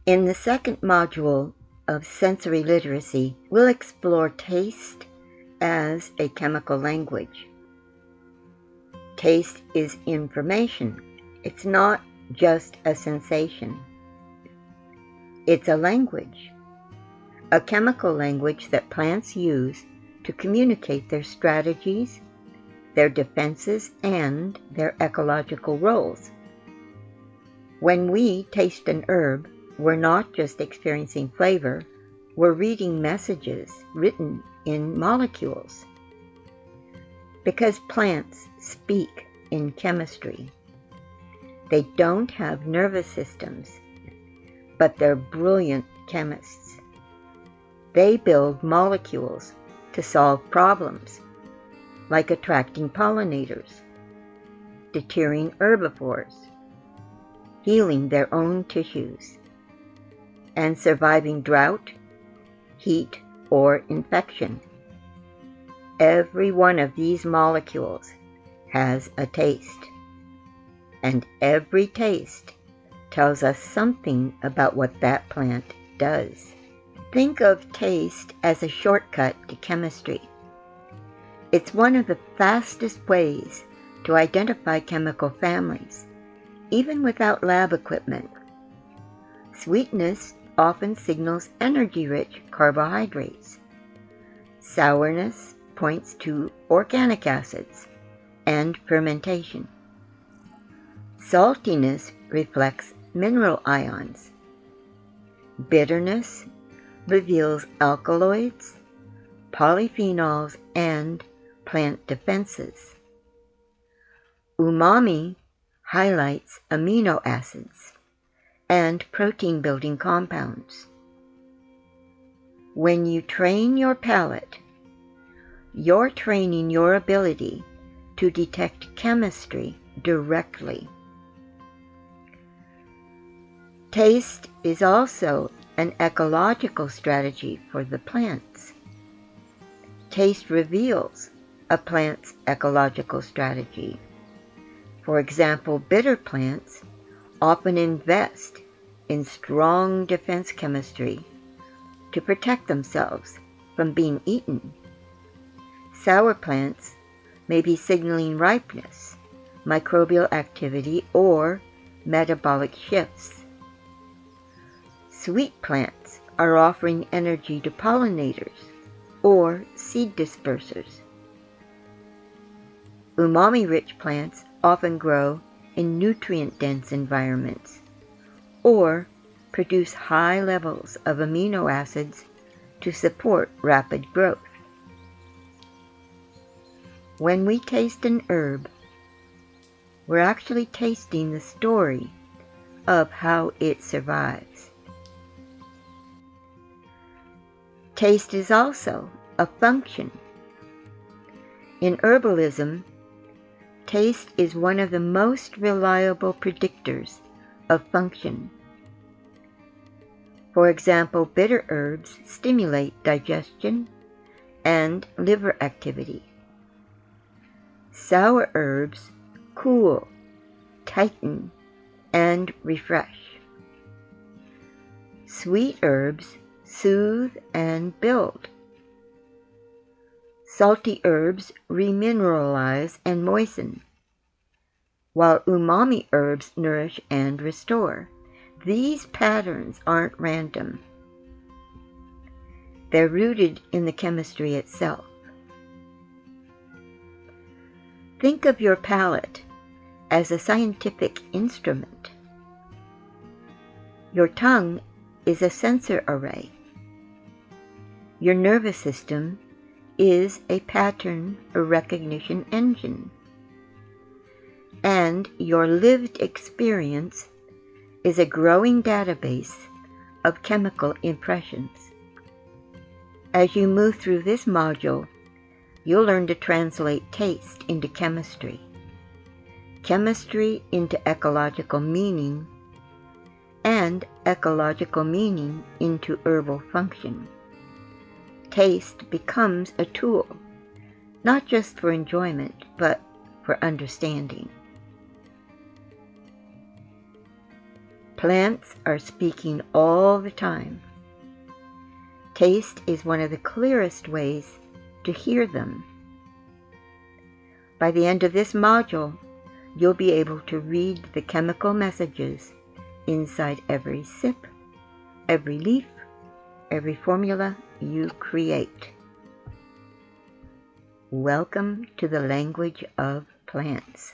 In the second module of sensory literacy, we'll explore taste as a chemical language. Taste is information. It's not just a sensation. It's a language, a chemical language that plants use to communicate their strategies, their defenses, and their ecological roles. When we taste an herb, we're not just experiencing flavor, we're reading messages written in molecules. Because plants speak in chemistry. They don't have nervous systems, but they're brilliant chemists. They build molecules to solve problems, like attracting pollinators, deterring herbivores, healing their own tissues, and surviving drought, heat, or infection. Every one of these molecules has a taste, and every taste tells us something about what that plant does. Think of taste as a shortcut to chemistry. It's one of the fastest ways to identify chemical families, even without lab equipment. Sweetness often signals energy-rich carbohydrates. Sourness points to organic acids and fermentation. Saltiness reflects mineral ions. Bitterness reveals alkaloids, polyphenols, and plant defenses. Umami highlights amino acids and protein-building compounds. When you train your palate, you're training your ability to detect chemistry directly. Taste is also an ecological strategy for the plants. Taste reveals a plant's ecological strategy. For example, bitter plants often invest in strong defense chemistry to protect themselves from being eaten. Sour plants may be signaling ripeness, microbial activity, or metabolic shifts. Sweet plants are offering energy to pollinators or seed dispersers. Umami-rich plants often grow in nutrient-dense environments or produce high levels of amino acids to support rapid growth. When we taste an herb, we're actually tasting the story of how it survives. Taste is also a function. In herbalism, taste is one of the most reliable predictors of function. For example, bitter herbs stimulate digestion and liver activity. Sour herbs cool, tighten, and refresh. Sweet herbs soothe and build. Salty herbs remineralize and moisten, while umami herbs nourish and restore. These patterns aren't random. They're rooted in the chemistry itself. Think of your palate as a scientific instrument. Your tongue is a sensor array. Your nervous system is a pattern recognition engine. And your lived experience is a growing database of chemical impressions. As you move through this module, you'll learn to translate taste into chemistry, chemistry into ecological meaning, and ecological meaning into herbal function. Taste becomes a tool, not just for enjoyment, but for understanding. Plants are speaking all the time. Taste is one of the clearest ways to hear them. By the end of this module, you'll be able to read the chemical messages inside every sip, every leaf, every formula you create. Welcome to the language of plants.